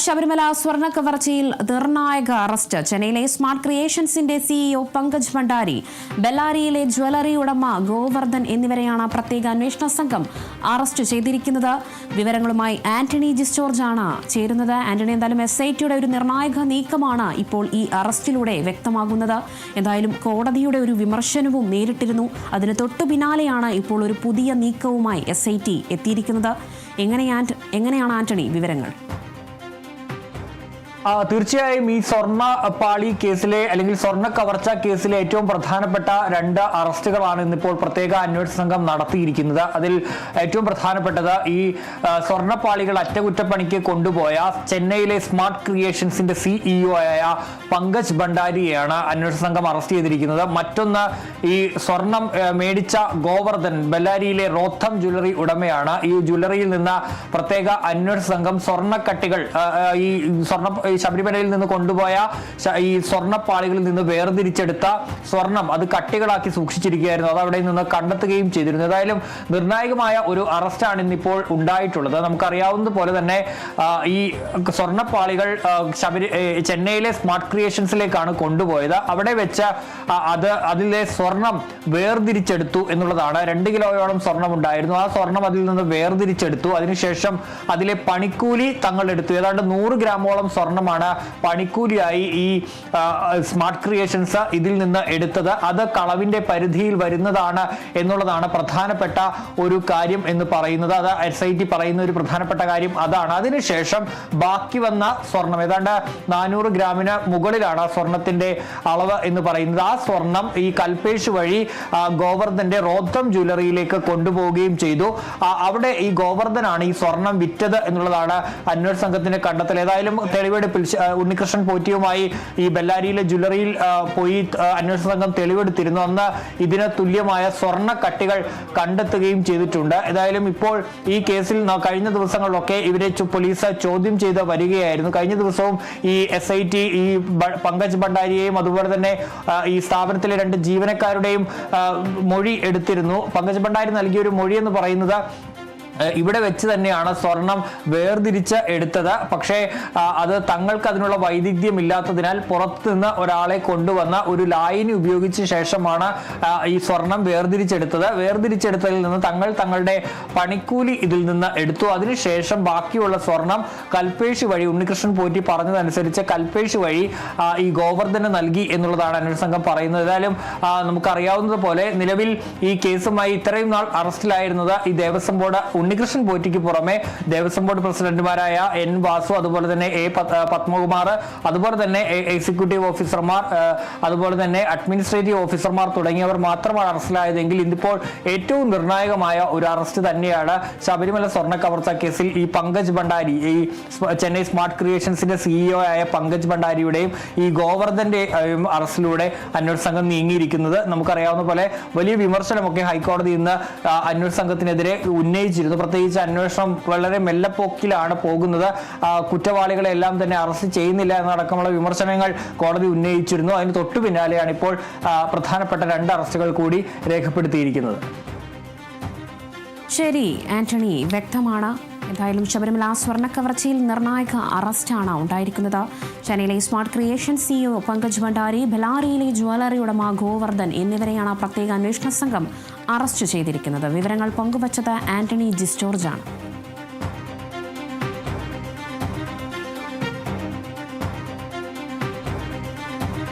ശബരിമല സ്വർണ്ണ കവർച്ചയിൽ നിർണായക അറസ്റ്റ്. ചെന്നൈയിലെ സ്മാർട്ട് ക്രിയേഷൻസിന്റെ സിഇഒ പങ്കജ് ഭണ്ഡാരി, ബെല്ലാരിയിലെ ജ്വല്ലറി ഉടമ ഗോവർദ്ധൻ എന്നിവരെയാണ് പ്രത്യേക അന്വേഷണ സംഘം അറസ്റ്റ് ചെയ്തിരിക്കുന്നത്. വിവരങ്ങളുമായി ആന്റണി ജിസ്റ്റോർജ് ആണ് ചേരുന്നത്. ആന്റണി, എന്തായാലും SITയുടെ ഒരു നിർണായക നീക്കമാണ് ഇപ്പോൾ ഈ അറസ്റ്റിലൂടെ വ്യക്തമാകുന്നത്. എന്തായാലും കോടതിയുടെ ഒരു വിമർശനവും നേരിട്ടിരുന്നു. അതിന് തൊട്ടു പിന്നാലെയാണ് ഇപ്പോൾ ഒരു പുതിയ നീക്കവുമായി SIT എത്തിയിരിക്കുന്നത്. എങ്ങനെയാണ് ആന്റണി വിവരങ്ങൾ? തീർച്ചയായും ഈ സ്വർണ്ണ പാളി കേസിലെ അല്ലെങ്കിൽ സ്വർണ്ണ കവർച്ച കേസിലെ ഏറ്റവും പ്രധാനപ്പെട്ട 2 അറസ്റ്റുകളാണ് ഇന്നിപ്പോൾ പ്രത്യേക അന്വേഷണ സംഘം നടത്തിയിരിക്കുന്നത്. അതിൽ ഏറ്റവും പ്രധാനപ്പെട്ടത് ഈ സ്വർണ്ണപ്പാളികൾ അറ്റകുറ്റപ്പണിക്ക് കൊണ്ടുപോയ ചെന്നൈയിലെ സ്മാർട്ട് ക്രിയേഷൻസിന്റെ CEO ആയ പങ്കജ് ഭണ്ഡാരിയെയാണ് അന്വേഷണ സംഘം അറസ്റ്റ് ചെയ്തിരിക്കുന്നത്. മറ്റൊന്ന് ഈ സ്വർണം മേടിച്ച ഗോവർദ്ധൻ, ബെല്ലാരിയിലെ റോത്തം ജ്വല്ലറി ഉടമയാണ്. ഈ ജ്വല്ലറിയിൽ നിന്ന് പ്രത്യേക അന്വേഷണ സംഘം സ്വർണ്ണക്കട്ടികൾ ഈ ശബരിമലയിൽ നിന്ന് കൊണ്ടുപോയ ഈ സ്വർണ്ണപ്പാളികളിൽ നിന്ന് വേർതിരിച്ചെടുത്ത സ്വർണം അത് കട്ടികളാക്കി സൂക്ഷിച്ചിരിക്കുകയായിരുന്നു. അത് അവിടെ നിന്ന് കണ്ടെത്തുകയും ചെയ്തിരുന്നു. ഏതായാലും നിർണായകമായ ഒരു അറസ്റ്റാണ് ഇന്നിപ്പോൾ ഉണ്ടായിട്ടുള്ളത്. നമുക്കറിയാവുന്നതുപോലെ തന്നെ ഈ സ്വർണ്ണപ്പാളികൾ ചെന്നൈയിലെ സ്മാർട്ട് ക്രിയേഷൻസിലേക്കാണ് കൊണ്ടുപോയത്. അവിടെ വെച്ച് അതിലെ സ്വർണം വേർതിരിച്ചെടുത്തു എന്നുള്ളതാണ്. 2 കിലോയോളം സ്വർണം ഉണ്ടായിരുന്നു. ആ സ്വർണം അതിൽ നിന്ന് വേർതിരിച്ചെടുത്തു. അതിനുശേഷം അതിലെ പണിക്കൂലി തങ്ങൾ എടുത്തു. ഏതാണ്ട് 100 ഗ്രാമോളം സ്വർണ്ണമാണ് പണിക്കൂലിയായി ഈ സ്മാർട്ട് ക്രിയേഷൻസ് ഇതിൽ നിന്ന് എടുത്തത്. അത് കളവിന്റെ പരിധിയിൽ വരുന്നതാണ് എന്നുള്ളതാണ് പ്രധാനപ്പെട്ട ഒരു കാര്യം എന്ന് പറയുന്നത്. അത് SIT പറയുന്ന ഒരു പ്രധാനപ്പെട്ട കാര്യം അതാണ്. അതിനുശേഷം ബാക്കി വന്ന സ്വർണം ഏതാണ്ട് 400 ഗ്രാമിന് മുകളിലാണ് സ്വർണത്തിന്റെ അളവ് എന്ന് പറയുന്നത്. ആ സ്വർണം ഈ കൽപേഷ് വഴി ഗോവർദ്ധന്റെ റോത്തം ജ്വല്ലറിയിലേക്ക് കൊണ്ടുപോവുകയും ചെയ്തു. അവിടെ ഈ ഗോവർദ്ധനാണ് ഈ സ്വർണം വിറ്റത് എന്നുള്ളതാണ് അന്വേഷണ സംഘത്തിന്റെ കണ്ടെത്തൽ. ഏതായാലും തെളിവെടുപ്പിൽ ഉണ്ണികൃഷ്ണൻ പോറ്റിയുമായി ഈ ബെല്ലാരിയിലെ ജ്വല്ലറിയിൽ പോയി അന്വേഷണ സംഘം തെളിവെടുത്തിരുന്നു. അന്ന് ഇതിന് തുല്യമായ സ്വർണ്ണ കട്ടികൾ കണ്ടെത്തുകയും ചെയ്തിട്ടുണ്ട്. ഏതായാലും ഇപ്പോൾ ഈ കേസിൽ കഴിഞ്ഞ ദിവസങ്ങളിലൊക്കെ ഇവരെ പോലീസ് ചോദ്യം ചെയ്ത് വരികയായിരുന്നു. കഴിഞ്ഞ ദിവസവും ഈ SIT ഈ പങ്കജ് ഭണ്ഡാരിയെയും അതുപോലെ തന്നെ ഈ സ്ഥാപനത്തിലെ 2 ജീവനക്കാരുടെയും മൊഴി എടുത്തിരുന്നു. പങ്കജ് ഭണ്ഡാരി നൽകിയ ഒരു മൊഴി എന്ന് പറയുന്നത് ഇവിടെ വെച്ച് തന്നെയാണ് സ്വർണം വേർതിരിച്ച് എടുത്തത്. പക്ഷേ അത് തങ്ങൾക്ക് അതിനുള്ള വൈദഗ്ധ്യം ഇല്ലാത്തതിനാൽ പുറത്തുനിന്ന് ഒരാളെ കൊണ്ടുവന്ന ഒരു ലായനി ഉപയോഗിച്ച ശേഷമാണ് ഈ സ്വർണം വേർതിരിച്ചെടുത്തത്. വേർതിരിച്ചെടുത്തതിൽ നിന്ന് തങ്ങളുടെ പണിക്കൂലി ഇതിൽ നിന്ന് എടുത്തു. അതിനുശേഷം ബാക്കിയുള്ള സ്വർണം കൽപേഷ് വഴി, ഉണ്ണികൃഷ്ണൻ പോറ്റി പറഞ്ഞതനുസരിച്ച് കൽപേഷ് വഴി ഈ ഗോവർദ്ധന് നൽകി എന്നുള്ളതാണ് അന്വേഷണ സംഘം പറയുന്നത്. ഏതായാലും നമുക്കറിയാവുന്നതുപോലെ നിലവിൽ ഈ കേസുമായി ഇത്രയും നാൾ അറസ്റ്റിലായിരുന്നത് ഈ ദേവസ്വം ബോർഡ് ഉണ്ണികൃഷ്ണൻ പോറ്റിക്ക് പുറമെ ദേവസ്വം ബോർഡ് പ്രസിഡന്റുമാരായ N വാസു, അതുപോലെ തന്നെ A പത്മകുമാർ, അതുപോലെ തന്നെ എക്സിക്യൂട്ടീവ് ഓഫീസർമാർ, അതുപോലെ തന്നെ അഡ്മിനിസ്ട്രേറ്റീവ് ഓഫീസർമാർ തുടങ്ങിയവർ മാത്രമാണ് അറസ്റ്റിലായതെങ്കിൽ ഇന്നിപ്പോൾ ഏറ്റവും നിർണായകമായ ഒരു അറസ്റ്റ് തന്നെയാണ് ശബരിമല സ്വർണ്ണ കവർച്ച കേസിൽ ഈ പങ്കജ് ഭണ്ഡാരി, ഈ ചെന്നൈ സ്മാർട്ട് ക്രിയേഷൻസിന്റെ CEO ആയ പങ്കജ് ഭണ്ഡാരിയുടെയും ഈ ഗോവർദ്ധന്റെ അറസ്റ്റിലൂടെ അന്വേഷണ സംഘം നീങ്ങിയിരിക്കുന്നത്. നമുക്കറിയാവുന്ന പോലെ വലിയ വിമർശനമൊക്കെ ഹൈക്കോടതി ഇന്ന് അന്വേഷണ സംഘത്തിനെതിരെ ഉന്നയിച്ചിരുന്നു. പ്രത്യേകിച്ച് അന്വേഷണം വളരെ മെല്ലപ്പോക്കിലാണ് പോകുന്നത്. കുറ്റവാളികളെ എല്ലാം തന്നെ അറസ്റ്റ് ചെയ്യുന്നില്ല എന്നടക്കമുള്ള വിമർശനങ്ങൾ കോടതി ഉന്നയിച്ചിരുന്നു. അതിന് തൊട്ടു പിന്നാലെയാണ് ഇപ്പോൾ പ്രധാനപ്പെട്ട 2 അറസ്റ്റുകൾ കൂടി രേഖപ്പെടുത്തിയിരിക്കുന്നത്. ശരി ആന്റണി, വ്യക്തമാണ്. എന്തായാലും ശബരിമല സ്വർണ്ണ കവർച്ചയിൽ നിർണായക അറസ്റ്റാണ് ഉണ്ടായിരിക്കുന്നത്. ചെന്നൈയിലെ smart creation CEO Pankaj Bhandari, ബെല്ലാരിയിലെ ജ്വല്ലറി ഉടമ ഗോവർദ്ധൻ എന്നിവരെയാണ് പ്രത്യേക അന്വേഷണ സംഘം അറസ്റ്റ് ചെയ്തിരിക്കുന്നത്. വിവരങ്ങൾ പങ്കുവച്ചത് ആന്റണി ജിസ്റ്റോർജ് ആണ്.